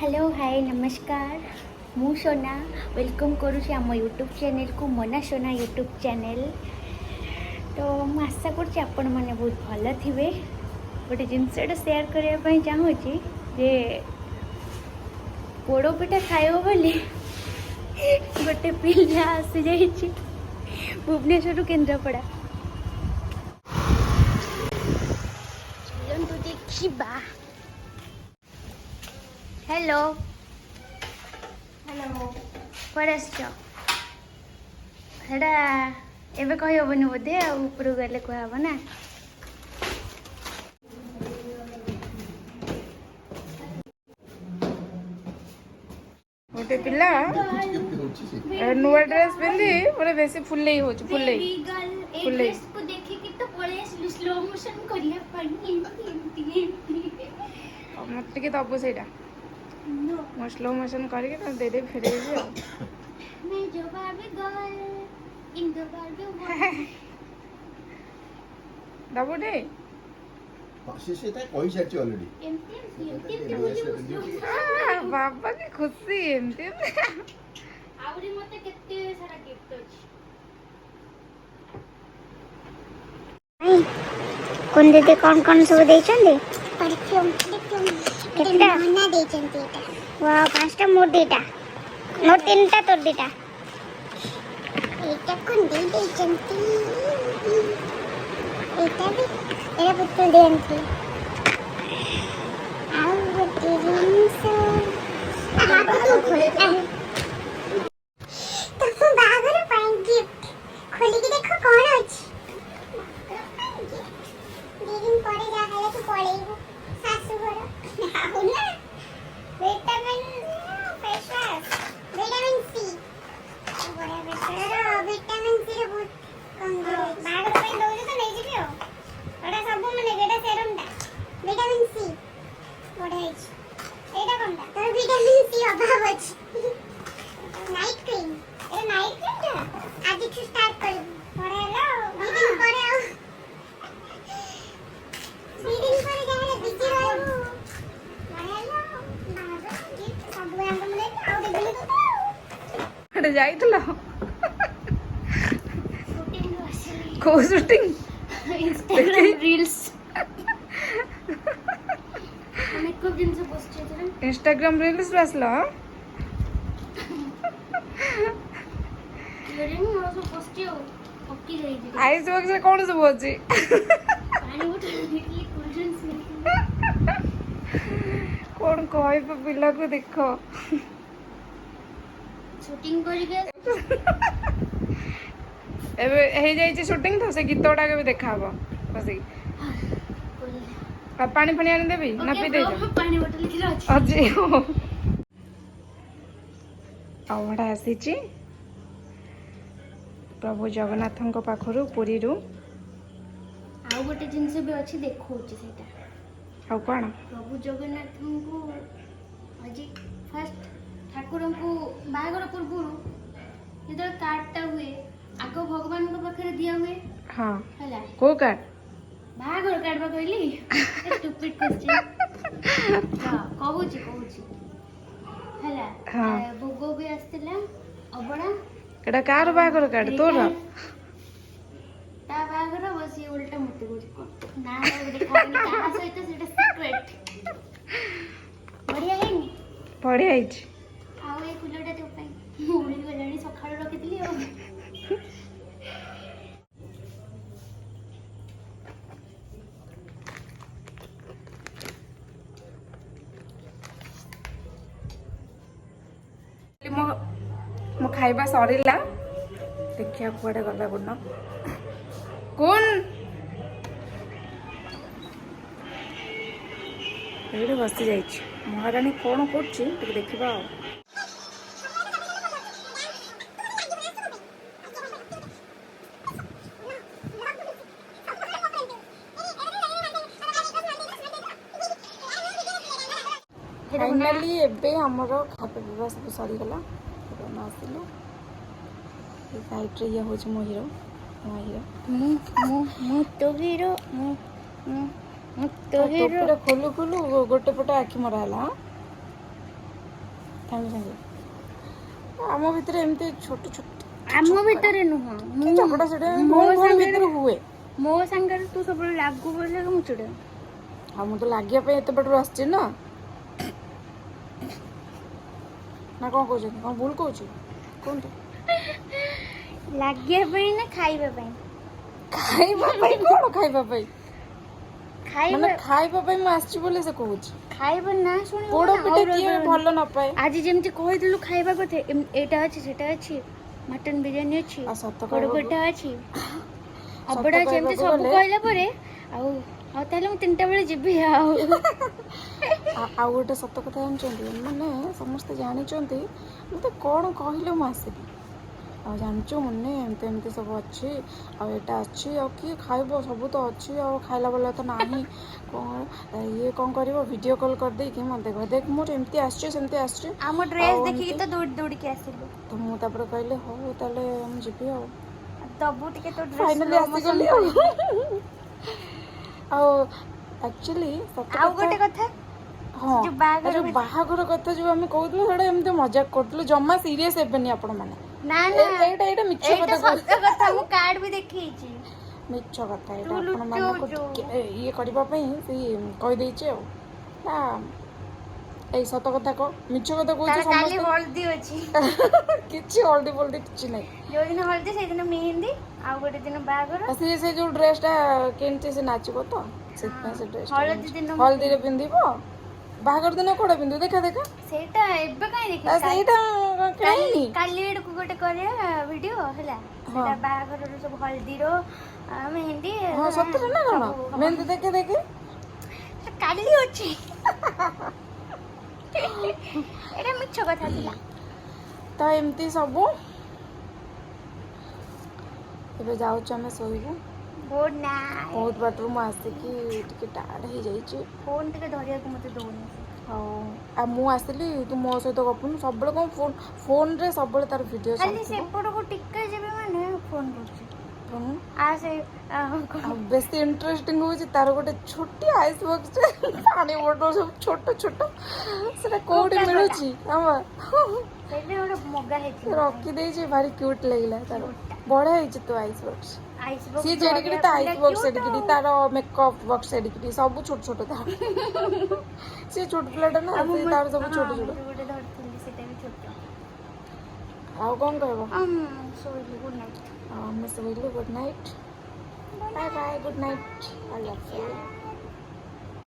Hello hi नमस्कार मु सोना वेलकम करुँची आम यूट्यूब चैनल को मोना सोना यूट्यूब चैनल। तो मुझे आशा करुँच आपण मैंने बहुत भल थे। गोटे जिनसटा सेयार करने चाहूँगी जे पोड़पिठा खाइब बोली गोटे पिला आसी जाइए भुवनेश्वर केन्द्रापड़ा। चलतु देखा। हेलो हेलो कड़े आसटा एवं कही हेनी बोधे ऊपर गले कहब ना। गोटे पिला नुआ ड्रेस पिंधि पूरा बेसी फुले हो फुले फुले स्लो मोशन मत टे दबु से मो स्लो मोशन करके दे फेर दबु टे बाबा की खुशी एमती कौन दीदी कौन सब देइछन्ती केटा ना देइछन्ती एटा वाह पांचटा मोर दीटा मोर तीनटा तोर दीटा एटा कोन देइछन्ती एटा भी एरा पुतल देंती आउ गोटे जिनिस बाबा तो खोलता है तो बागर ପାଇଁ गिफ्ट खोली के देखो कौन अछि दिन पड़े जा खाले तू पड़ेबो सासु घर आउ ना विटामिन फेसवाश विटामिन सी बड़ा बेटर विटामिन सी रे बहुत कम बागर ପାଇଁ दउले तो नहीं जिबियो एटा सब माने एटा सेरम ता विटामिन सी बड़ा है एटा कोनटा तो विटामिन सी अभाव अछि नाइट क्रीम ए नाइट क्रीम ता आज से स्टार्ट कर बड़ा हेलो दिन पड़े आ दिन पड़े जाले बिजी रहबो बड़ा हेलो बागर गिफ्ट सब आंग मले आउ देबे तो अरे जाइतला शूटिंग आसली को शूटिंग इंस्टाग्राम रील्स अनेक को दिन से पोस्ट करते इंस्टाग्राम रील्स आसला लड़ेन मोर सब पोस्ट हो पक्की रही थी आइस बॉक्स में कौन सब अछि पानी बोतल निकली कोल्ड ड्रिंक्स निकली कौन कहब पिला को देखो शूटिंग करके एबे हे जाई शूटिंग तो से गीतोटा के भी देखाबो बसी पानी फानी आनी देबी ना पी दे पानी बोतल की रही अजी अवड़ा आसी प्रभु जगन्नाथ पाखरु पुरी रु आउ गोटे जिनस भी अच्छी देखो सेटा आउ कौन प्रभु जगन्नाथ को आज फर्स्ट ठाकुर को बागर पूर्व जो कार्डटा हुए आग भगवान को पाखे दिया हुए हाँ है को कार्ड बागर कार्ड बा कहली स्टूपिड क्वेश्चन कहूची है हाँ। भोग भी आसला अबड़ा एटा कार बागर कार्ड तोर ता बागर बसी उल्टा मुते को ना देखाबनी कहा सहित सेटा सीक्रेट बढ़िया है नी पढ़े आइछ आउ ए फुलटा तो पाई मुड़ी गलानी सखाळ रखितली आ मो खाइबा सरीला देखिया कुआडे गला गुण कौन एडे बसी जाइछ महारानी कौन करछि टिके देखिबा फाइनाली एबे हमरो खापे पिबा सब सरी गला तो आसिलु साइड रे ये होछ मो हीरो मु तो हीरो मु तो हीरो खोलु खोलु गोटे पटे आखि मरा हला ସାଙ୍ଗେ ସାଙ୍ଗେ ଆମ ଭିତରେ ଏମିତି ଛୋଟ ଛୋଟ ଆମ ଭିତରେ ନୁହଁ ଝଗଡ଼ା ସେଟା ମୋ ଭଉଣୀ ଭିତରେ ହୁଏ। ମୋ ସାଙ୍ଗରେ ତୁ ସବୁବେଳେ ଲାଗୁ ବୋଲେ ମୁଁ ଚିଡ଼େ। ଆଉ ମୁଁ ତ ଲାଗିବା ପାଇଁ ଏତେ ବାଟରୁ ଆସିଛି ନା ନା କ'ଣ କହୁଛନ୍ତି? କ'ଣ ଭୁଲ କହୁଛି କୁହନ୍ତୁ? ଲାଗିବା ପାଇଁ ନା ଖାଇବା ପାଇଁ? ଖାଇବା ପାଇଁ କ'ଣ ଖାଇବା ପାଇଁ? ଖାଇବା ମାନେ ଖାଇବା ପାଇଁ ମୁଁ ଆସିଛି ବୋଲି ସେ କହୁଛି। ଖାଇବା ନା ଶୁଣିବ ପୋଡ଼ ନା, ପିଠା ଆଉ କିଏ ରହିବ। ଭଲ ନ ପାଏ? ଆଜି ଯେମିତି କହିଥିଲୁ ଖାଇବା କଥା ଏଇଟା ଅଛି ସେଟା ଅଛି, ମଟନ ବିରିୟାନୀ ଅଛି, ଆଉ ସତ ପୋଡ଼ କହିବାକୁ- ପିଠା ଅଛି, ଅବଡ଼ା ଅଛି, ଏମିତି କହିବାକୁ ସବୁ ଗଲେ- କହିଲା ପରେ ଆଉ ଆଉ ତାହେଲେ ମୁଁ 3ଟା ବେଳେ ଯିବି ଆଉ। ଆଉ ଗୋଟେ ସତ କଥା ଜାଣିଛନ୍ତି, ମାନେ ସମସ୍ତେ ଜାଣିଛନ୍ତି ମୋତେ କ'ଣ କହିଲେ ମୁଁ ଆସିବି। ଆଉ ଜାଣିଛୁ ମୁନି ଏମିତି ଏମିତି ସବୁ ଅଛି, ଆଉ ଏଇଟା ଅଛି, ଆଉ କିଏ ଖାଇବ, ସବୁ ତ ଅଛି, ଆଉ ଖାଇଲା ବେলা ତ ନାହିଁ, କ'ଣ ଇଏ କ'ଣ କରିବ, ଭିଡ଼ିଓ କଲ୍ କରିଦେଇକି ମୋତେ ଦେଖ ଦେଖ ମୋର ଏମିତି ଆସିଛି ସେମିତି ଆସିଛି। ଆମ ଡ୍ରେସ୍ ଦେଖିକି ତ ଦୌଡ଼ିକି ଆସିଲୁ। ତ ମୁଁ ତାପରେ କହିଲି ହଉ ତାହେଲେ ମୁଁ ଯିବି ଆଉ। ଦବୁ ଟିକେ ତୋ ଫାଇନାଲି ଆସିଗଲି ଆଉ। ଆଉ ଆକ୍ଚୁଆଲି ଆଉ ଗୋଟେ କଥା, ହଁ ଯୋଉ ବାହାଘର ଯୋଉ ବାହାଘର କଥା ଯୋଉ ଆମେ କହୁଥିଲୁ ସେଟା ଏମିତି ମଜାକ କରୁଥିଲୁ, ଜମା ସିରିୟସ୍ ହେବେନି ଆପଣମାନେ। ନା ନା ଏଇଟା ଏଇଟା ମିଛ ଏଇଟା କଥା ସତ କଥା, ମୁଁ କାର୍ଡ ବି ଦେଖେଇଛି। ମିଛ କଥା ଏଇଟା ତୁ ଆପଣମାନଙ୍କୁ ଲୁଚଉଛୁ। ଟିକେ ଇଏ କରିବା ପାଇଁ ସେ କହିଦେଇଛି ଆଉ। ନା ଏଇ ସତ କଥା କହ, ମିଛ କଥା କହୁଛି ତାର କାଲି ସମସ୍ତେ। ହଳଦୀ ଅଛି। କିଛି ହଳଦୀ ଫଳଦୀ କିଛି ନାହିଁ। ଯୋଉଦିନ ହଳଦୀ ସେଇଦିନ ମେହେନ୍ଦି, ଆଉ ଗୋଟେ ଦିନ ବାହାଘର। ଆଉ ସିଏ ସେ ଯୋଉ ଡ୍ରେସଟା କିଣିଛି ସେ ନାଚିବ ତ, ସେଥିପାଇଁ ସେ ଡ୍ରେସ ହଳଦୀ ଦିନ ମୁଁ ହଳଦୀରେ ପିନ୍ଧିବ, ବାହାଘର ଦିନ କୋଉଟା ପିନ୍ଧିବ ଦେଖା ଦେଖା। ସେଇଟା ଏବେ କାଇଁ ଆଉ ଦେଖିବି, ସେଇଟା କାହିଁକି କାଲି ଆଡକୁ ଗୋଟେ କରିବା ଭିଡିଓ ହେଲା, ସେଟା ବାହାଘରର ସବୁ ହଳଦୀର ମେହେନ୍ଦି। ହଁ ସତରେ ନା କ'ଣ? ମେହେନ୍ଦି ଦେଖେ ଦେଖେ ସେଟା କାଲି ଅଛି। ଏଇଟା ମିଛ କଥା ଥିଲା। ତ ଏମିତି ସବୁ। ଏବେ ଯାଉଛୁ ଆମେ ଶୋଇବୁ। Good night. ବହୁତ ବାଟରୁ ମୁଁ ଆସିକି ଟିକେ ଟାୟାର୍ଡ ହେଇଯାଇଛି। ଫୋନ୍ ଟିକେ ଧରିବାକୁ ମତେ ଦଉନି। ଆଉ ମୁଁ ଆସିଲି ତୁ ମୋ ସହିତ ଗପୁନୁ, ସବୁବେଳେ କ'ଣ ଫୋନରେ ସବୁବେଳେ ତାର ଭିଡ଼ିଓ ଖାଲି ଚାଲିଥିବ। ସେପଟକୁ ଟିକେ ଯିବି ମାନେ ଫୋନ୍ କରୁଛି। ଶୁଣୁ, ସେ ଆଉ ବେଶୀ ଇଣ୍ଟରେଷ୍ଟିଂ ହେଉଛି ତାର ଗୋଟେ ଛୋଟି ଆଇସ୍ ବକ୍ସରେ ପାଣି ବୋଟଲ ସବୁ ଛୋଟ ଛୋଟ, ସେଟା କୋଉଠି Coca-Cola। ମିଳୁଛି ଆମ ସେଇଟା ଗୋଟେ ମଗା ହେଇଛି। ରଖିଦେଇଛି, ଭାରି କ୍ୟୁଟ୍ ଲାଗିଲା ତାର। ବଢ଼ିଆ ହେଇଛି ତୋ ଆଇସ୍ ବକ୍ସ। ଆଇସ୍ ବକ୍ସ ସିଏ ଯେଡ଼ିକିଟି ତା ଆଇସ୍ ବକ୍ସ ସେଡ଼ିକିଟି, ତାର ମେକଅପ୍ ବକ୍ସ ସେଡ଼ିକିଟି, ସବୁ ଛୋଟ ଛୋଟ ତାର। ସିଏ ଛୋଟ ପିଲାଟା ନା, ସେ ତାର ସବୁ ଛୋଟ ଛୋଟ। ଗୋଟେ ଧରିଥିଲି ସେଇଟା ବି ଛୋଟ। ଆଉ କ'ଣ କହିବ? ଶୋଇଲି, ଗୁଡ୍ ନାଇଟ୍। ଆମେ ଶୋଇଲୁ, good night, bye bye, good night, I love you.